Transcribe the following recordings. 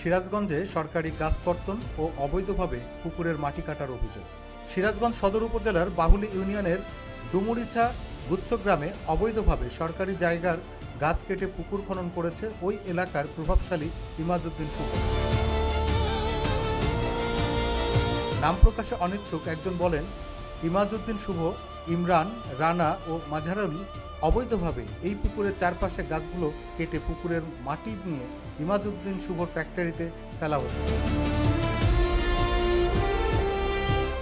সিরাজগঞ্জে সরকারি গাছ কর্তন ও অবৈধভাবে পুকুরের মাটি কাটার অভিযোগ। সিরাজগঞ্জ সদর উপজেলার বাহুলী ইউনিয়নের ডুমুরিছা গুচ্ছ গ্রামে অবৈধভাবে সরকারি জায়গার গাছ কেটে পুকুর খনন করেছে ওই এলাকার প্রভাবশালী ইমাজউদ্দিন শুভ। নাম প্রকাশে অনিচ্ছুক একজন বলেন, ইমাজউদ্দিন শুভ, ইমরান, রানা ও মাঝারুল অবৈধভাবে এই পুকুরের চারপাশে গাছগুলো কেটে পুকুরের মাটি নিয়ে ইমাজউদ্দিন শুভর ফ্যাক্টরিতে ফেলা হচ্ছে।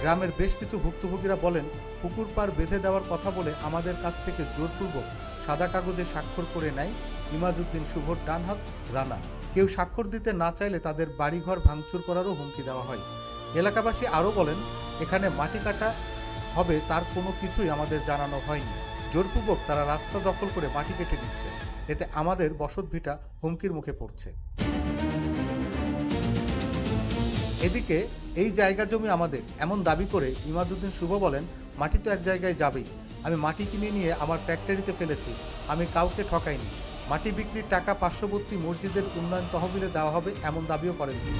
গ্রামের বেশ কিছু ভুক্তভোগীরা বলেন, পুকুর পাড় বেঁধে দেওয়ার কথা বলে আমাদের কাছ থেকে জোরপূর্বক সাদা কাগজে স্বাক্ষর করে নেয় ইমাজউদ্দিন শুভর ডান হাত রানা। কেউ স্বাক্ষর দিতে না চাইলে তাদের বাড়িঘর ভাঙচুর করারও হুমকি দেওয়া হয়। এলাকাবাসী আরও বলেন, এখানে মাটি কাটা হবে তার কোনো কিছুই আমাদের জানানো হয়নি। জোরপূর্বক তারা রাস্তা দখল করে মাটি কেটে নিচ্ছে, এতে আমাদের বসতভিটা হুমকির মুখে পড়ছে। এদিকে এই জায়গা জমি আমাদের এমন দাবি করে ইমাজউদ্দিন শুভ বলেন, মাটি তো এক জায়গায় যাবেই। আমি মাটি কিনে নিয়ে আমার ফ্যাক্টরিতে ফেলেছি, আমি কাউকে ঠকাইনি। মাটি বিক্রির টাকা পার্শ্ববর্তী মসজিদের উন্নয়ন তহবিলে দেওয়া হবে এমন দাবিও করেন তিনি।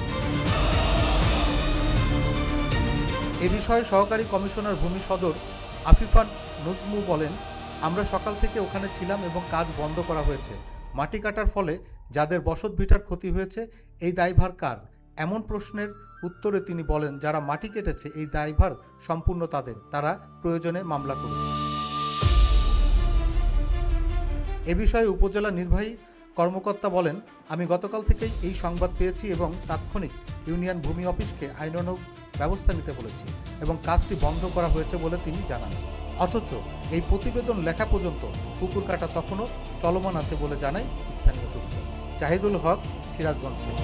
এ বিষয়ে সহকারী কমিশনার ভূমি সদর আফিফা নজমু বলেন, আমরা সকাল থেকে ওখানে ছিলাম এবং কাজ বন্ধ করা হয়েছে। মাটি কাটার ফলে যাদের বসতভিটার ক্ষতি হয়েছে এই দায়ভার কার? এমন প্রশ্নের উত্তরে তিনি বলেন, যারা মাটি কেটেছে এই দায়ভার সম্পূর্ণ তাদের, তারা প্রয়োজনে মামলা করবে। এ বিষয়ে উপজেলা নির্বাহী কর্মকর্তা বলেন, আমি গতকাল থেকেই এই সংবাদ পেয়েছি এবং তাৎক্ষণিক ইউনিয়ন ভূমি অফিসকে আইনানুগ ব্যবস্থা নিতে বলেছি এবং কাজটি বন্ধ করা হয়েছে বলে তিনি জানান। অথচ এই প্রতিবেদন লেখা পর্যন্ত পুকুর কাটা তখনও চলমান আছে বলে জানায় স্থানীয় সূত্র। জাহিদুল হক, সিরাজগঞ্জ থেকে।